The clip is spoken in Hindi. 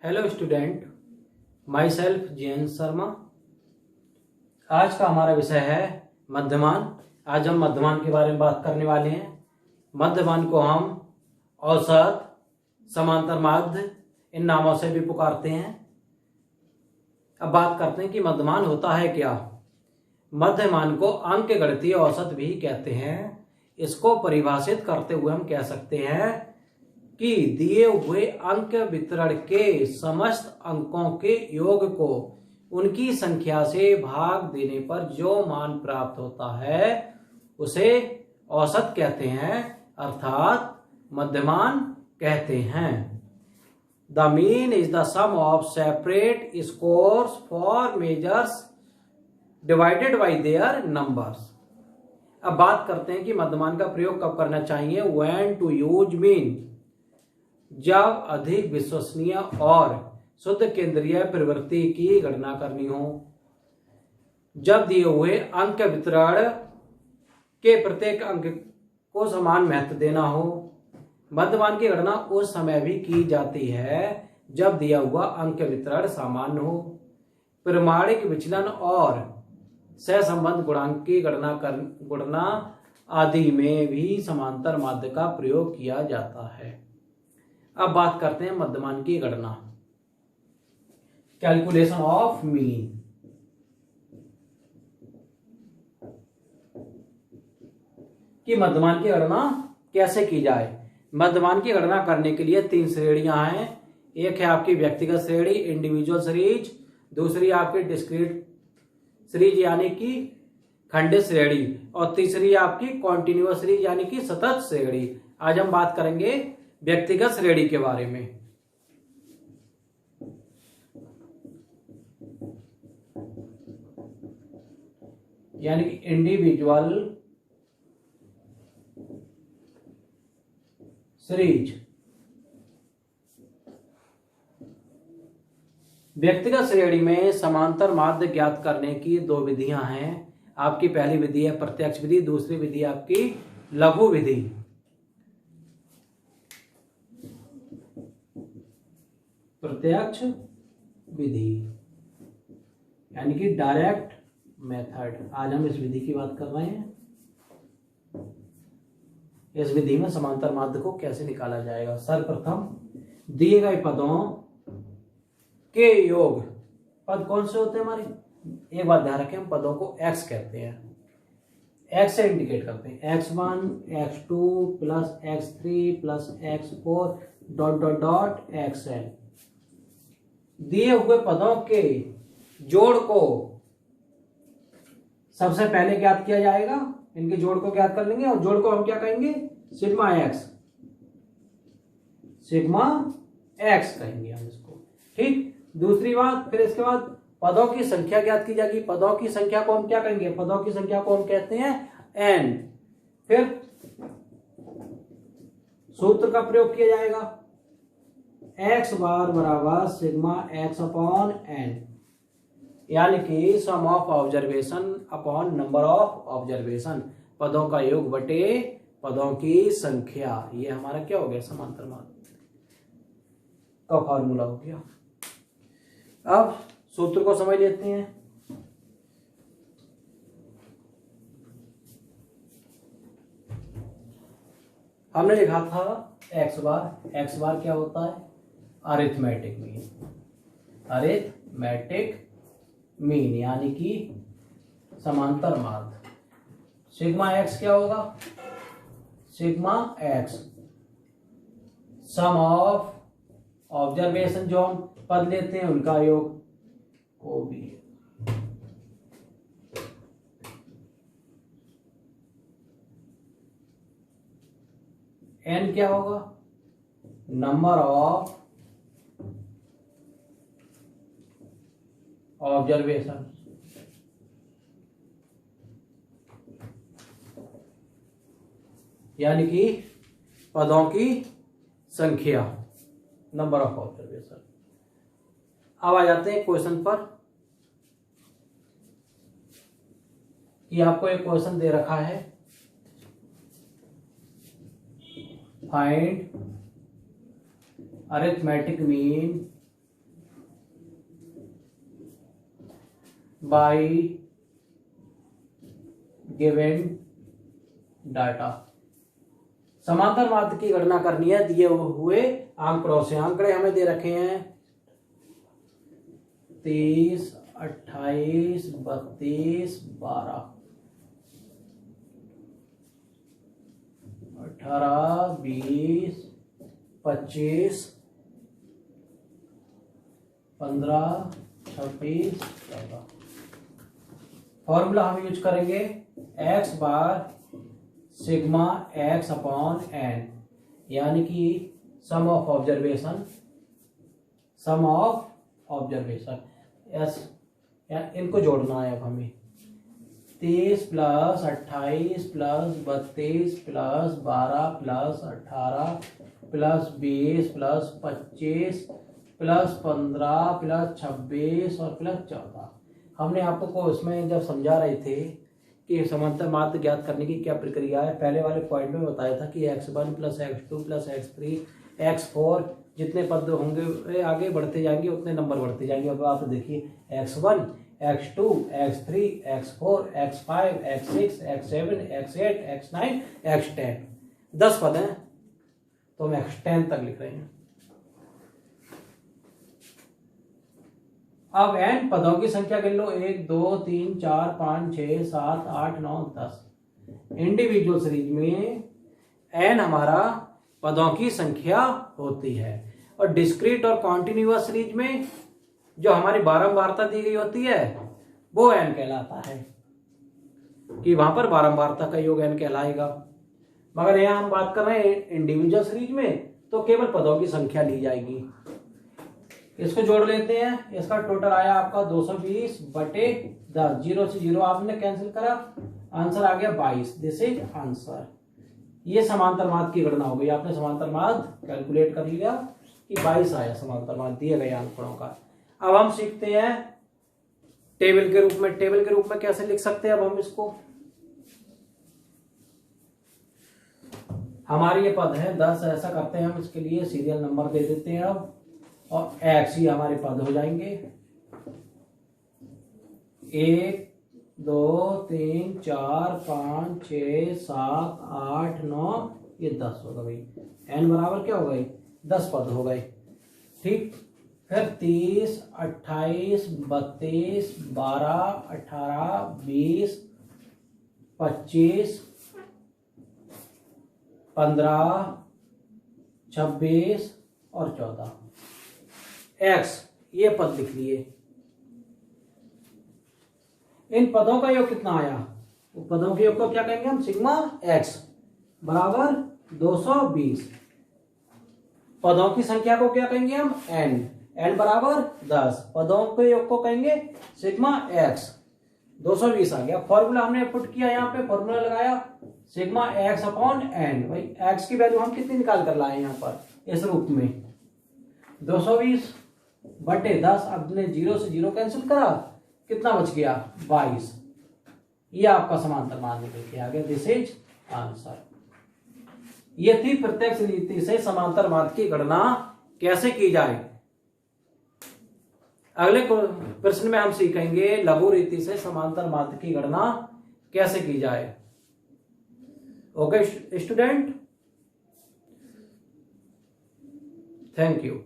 Hello student, my self Jayant Sharma. आज का हमारा विषय है मध्यमान। आज हम मध्यमान के बारे में बात करने वाले हैं। मध्यमान को हम औसत, समांतर माध्य इन नामों से भी पुकारते हैं। अब बात करते हैं कि मध्यमान होता है क्या। मध्यमान को अंकगणितीय औसत भी कहते हैं। इसको परिभाषित करते हुए हम कह सकते हैं कि दिए हुए अंक वितरण के समस्त अंकों के योग को उनकी संख्या से भाग देने पर जो मान प्राप्त होता है उसे औसत कहते हैं, अर्थात मध्यमान कहते हैं। The mean is the sum of separate scores for measures divided by their numbers. अब बात करते हैं कि मध्यमान का प्रयोग कब करना चाहिए। व्हेन टू यूज मीन, जब अधिक विश्वसनीय और शुद्ध केंद्रीय प्रवृत्ति की गणना करनी हो, जब दिए हुए अंक वितरण के प्रत्येक अंक को समान महत्व देना हो। मध्यमान की गणना उस समय भी की जाती है जब दिया हुआ अंक वितरण सामान्य हो। प्रमाणिक विचलन और सहसंबंध गुणांक की गणना आदि में भी समांतर माध्य का प्रयोग किया जाता है। अब बात करते हैं मध्यमान की गणना, कैलकुलेशन ऑफ मीन। कि मध्यमान की गणना कैसे की जाए। मध्यमान की गणना करने के लिए 3 श्रेणियां हैं। एक है आपकी व्यक्तिगत श्रेणी, इंडिविजुअल सीरीज। दूसरी आपकी डिस्क्रीट सीरीज यानी कि खंडित श्रेणी, और तीसरी आपकी कॉन्टिन्यूअस सीरीज यानी कि सतत श्रेणी। आज हम बात करेंगे व्यक्तिगत श्रेणी के बारे में। यानी कि इंडिविजुअल सीरीज। व्यक्तिगत श्रेणी में समांतर माध्य ज्ञात करने की 2 विधियां हैं। आपकी पहली विधि है प्रत्यक्ष विधि, दूसरी विधि आपकी लघु विधि। प्रत्यक्ष विधि यानी कि डायरेक्ट मेथड। आज हम इस विधि की बात कर रहे हैं। इस विधि में समांतर माध्य को कैसे निकाला जाएगा। सर्वप्रथम दिए गए पदों के योग, पद कौन से होते हैं हमारे, एक बात ध्यान रखें, हम पदों को x कहते हैं, x से इंडिकेट करते हैं। x1 x2 plus x3 plus x4 dot dot dot xn। दिए हुए पदों के जोड़ को सबसे पहले ज्ञात किया जाएगा। इनके जोड़ को ज्ञात कर लेंगे और जोड़ को हम क्या कहेंगे, सिग्मा एक्स कहेंगे हम इसको। ठीक। दूसरी बात, फिर इसके बाद पदों की संख्या ज्ञात की जाएगी। पदों की संख्या को हम क्या कहेंगे, पदों की संख्या को हम कहते हैं n। फिर सूत्र का प्रयोग किया जाएगा, x बार बराबर सिग्मा x अपॉन n, यानी कि sum of observation upon number of observation. पदों का योग बटे पदों की संख्या। ये हमारा क्या हो गया, समांतर माध्य का फॉर्मूला हो गया। अब सूत्र को समझ लेते हैं। हमने लिखा था x बार क्या होता है, अरिथमेटिक मीन यानी कि समांतर माध्य। सिग्मा x क्या होगा, sigma x sum of observation, जो हम पद लेते हैं उनका योग, वो भी n क्या होगा, नंबर ऑफ ऑब्जर्वेशन। यानी कि पदों की संख्या, नंबर ऑफ ऑब्जर्वेशन। अब आ जाते हैं क्वेश्चन पर। कि आपको एक क्वेश्चन दे रखा है, find arithmetic mean by given data. समांतर माध्य की गणना करनी है दिए हुए आंकड़ों से। आंकड़े हमें दे रखे हैं 30, 28, 32, 12, 18, 20, 25, 15, 26, 14। फॉर्मूला हम यूज करेंगे x बार सिग्मा x अपॉन एन, यानी कि सम ऑफ ऑब्जर्वेशन एस, इनको जोड़ना है अब हमें। 30 plus 28 plus 32 plus 12 plus 18 plus 20 plus 25 plus 15 plus 26 और प्लस 14। हमने आपको को इसमें जब समझा रहे थे कि समांतर माध्य ज्ञात करने की क्या प्रक्रिया है, पहले वाले पॉइंट में बताया था कि x1 plus x2 plus x3 x4 जितने पद होंगे आगे बढ़ते जाएंगे उतने नंबर बढ़ते जाएंगे। अब आप देखिए x1, x2, x3, x4, x5, x6, x7, x8, x9, x10, 10 पद हैं तो हम x10 तक लिख रहे हैं। अब n पदों की संख्या गिन लो, 1 2 3 4 5 6 7 8 9 10। इंडिविजुअल सीरीज में n हमारा पदों की संख्या होती है, और डिस्क्रीट और कॉन्टिन्यूअस सीरीज में जो हमारी बारंबारता दी गई होती है वो n कहलाता है, कि वहां पर बारंबारता का योग n कहलाएगा। मगर यहां हम बात कर रहे हैं इंडिविजुअल सीरीज में तो केवल पदों की संख्या ली जाएगी। इसको जोड़ लेते हैं, इसका टोटल आया आपका 220 बटे 10, 0 से 0 आपने कैंसिल करा, आंसर आ गया 22। This is answer. ये समांतर माध्य की गणना हो गई, आपने समांतर माध्य कैलकुलेट कर लिया कि 22 आया समांतर माध्य दिए गए आंकड़ों का। अब हम सीखते हैं टेबल के रूप में। टेबल के रूप में कैसे लिख सकते हैं अब हम इसको, हमारे ये पद है 10, ऐसा करते हैं हम इसके लिए सीरियल नंबर दे देते हैं अब, और x ही हमारे पद हो जाएंगे। 1 2 3 4 5 6 7 8 9, ये 10 होगा भाई। n बराबर क्या हो गए, 10 पद हो गए। ठीक, फिर 30 28 32 12 18 20 25 15 26 और 14। x ये पद लिख लिए। इन पदों का योग कितना आया, पदों के योग को क्या कहेंगे हम, सिग्मा x बराबर 220। पदों की संख्या को क्या कहेंगे हम, n बराबर 10। पदों के योग को कहेंगे सिग्मा x। 220 आ गया। फॉर्मूला हमने पुट किया, यहाँ पे फॉर्मूला लगाया सिग्मा x अपॉन n। भाई x की वैल्यू हम कितनी निकाल कर लाए यहाँ पर इस रूप में, 220 बटे 10। अब ने 0 से 0 कैंसिल करा, कितना बच गया, 22। ये आपका समांतर माध्य लेके आ गया। This is answer. ये थी प्रत्यक्ष रीति से समांतर माध्य की गणना कैसे की जाए। अगले प्रश्न में हम सीखेंगे लघु रीति से समांतर माध्य की गणना कैसे की जाए। Okay student, thank you.